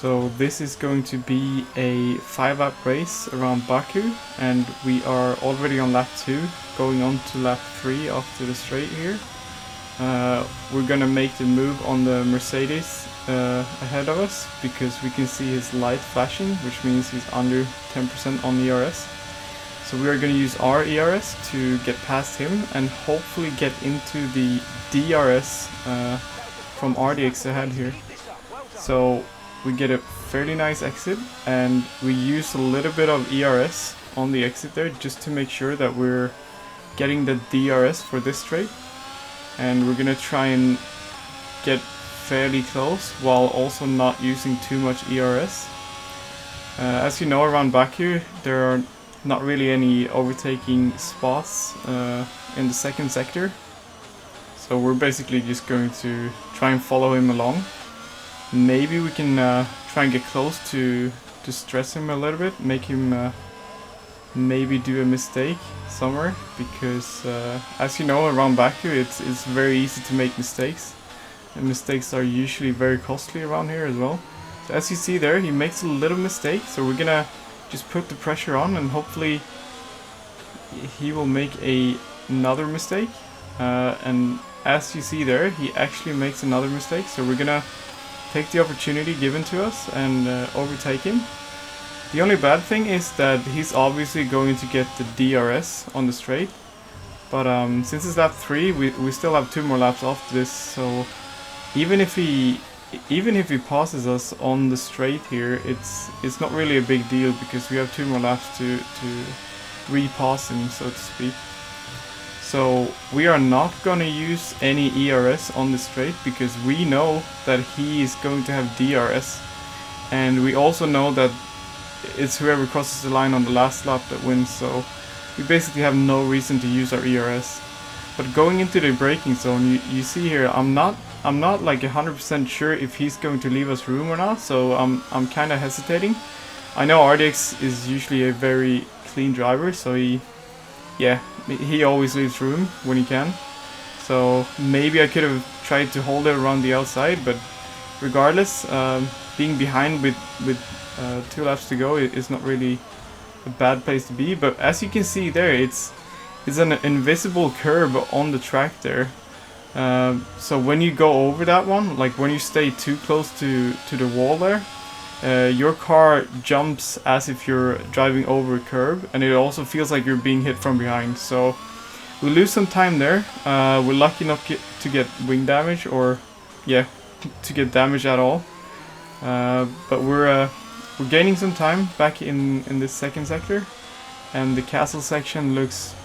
So this is going to be a 5-lap race around Baku, and we are already on lap 2, going on to lap 3 after the straight here. We're gonna make the move on the Mercedes ahead of us, because we can see his light flashing, which means he's under 10% on ERS. So we are gonna use our ERS to get past him and hopefully get into the DRS from RDX ahead here. So we get a fairly nice exit, and we use a little bit of ERS on the exit there just to make sure that we're getting the DRS for this straight. And we're gonna try and get fairly close while also not using too much ERS. As you know, around Baku there are not really any overtaking spots in the second sector. So we're basically just going to try and follow him along. Maybe we can try and get close to stress him a little bit, make him maybe do a mistake somewhere, because as you know, around Baku it's very easy to make mistakes, and mistakes are usually very costly around here as well. So as you see there, he makes a little mistake, so we're gonna just put the pressure on and hopefully he will make another mistake, and as you see there, he actually makes another mistake, so we're gonna take the opportunity given to us and overtake him. The only bad thing is that he's obviously going to get the DRS on the straight, but since it's lap 3, we still have 2 more laps after this, so even if he passes us on the straight here, it's not really a big deal, because we have 2 more laps to repass him, so to speak. So we are not gonna use any ERS on the straight, because we know that he is going to have DRS, and we also know that it's whoever crosses the line on the last lap that wins, so we basically have no reason to use our ERS. But going into the braking zone, you see here, I'm not like 100% sure if he's going to leave us room or not, so I'm kind of hesitating. I know RDX is usually a very clean driver, so he always leaves room when he can. So maybe I could have tried to hold it around the outside, but regardless, being behind with 2 laps to go is not really a bad place to be. But as you can see there, it's an invisible curb on the track there. So when you go over that one, like when you stay too close to the wall there, your car jumps as if you're driving over a curb, and it also feels like you're being hit from behind. So we lose some time there. We're lucky not to get wing damage, or to get damage at all. But we're gaining some time back in this second sector, and the castle section looks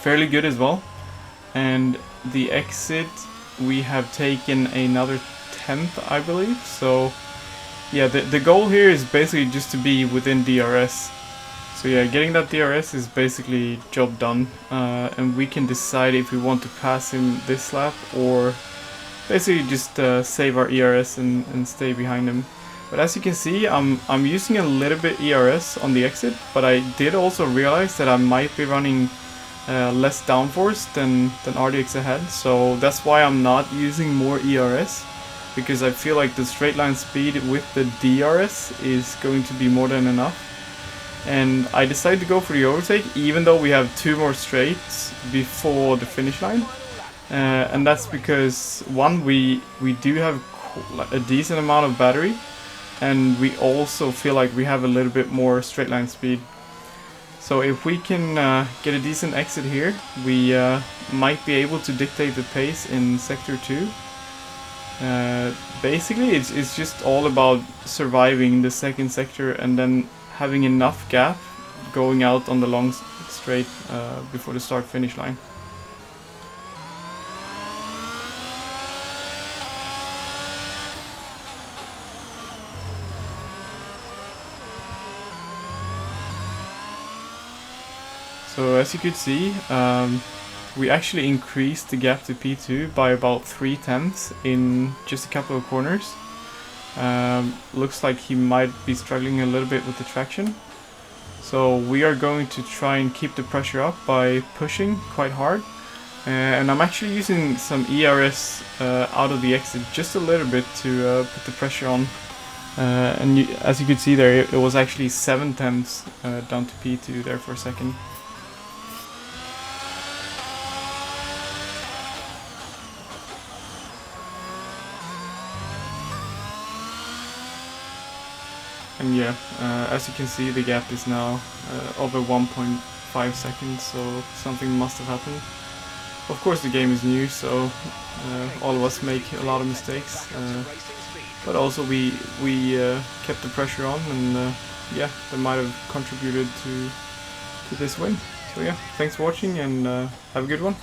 fairly good as well. And the exit, we have taken another 10th, I believe. So yeah, the goal here is basically just to be within DRS. So yeah, getting that DRS is basically job done, and we can decide if we want to pass him this lap, or basically just save our ERS and stay behind him. But as you can see, I'm using a little bit ERS on the exit, but I did also realize that I might be running less downforce than RDX ahead, so that's why I'm not using more ERS, because I feel like the straight line speed with the DRS is going to be more than enough. And I decided to go for the overtake, even though we have 2 more straights before the finish line. And that's because, one, we do have a decent amount of battery, and we also feel like we have a little bit more straight line speed. So if we can get a decent exit here, we might be able to dictate the pace in Sector 2. Basically it's just all about surviving the second sector and then having enough gap going out on the long straight before the start finish line. So as you could see, we actually increased the gap to P2 by about 3/10 in just a couple of corners. Looks like he might be struggling a little bit with the traction. So we are going to try and keep the pressure up by pushing quite hard. And I'm actually using some ERS out of the exit just a little bit to put the pressure on. And as you could see there, it was actually 7 tenths down to P2 there for a second. And yeah, as you can see, the gap is now over 1.5 seconds, so something must have happened. Of course the game is new, so all of us make a lot of mistakes, but also we kept the pressure on, and yeah, that might have contributed to this win. So yeah, thanks for watching, and have a good one.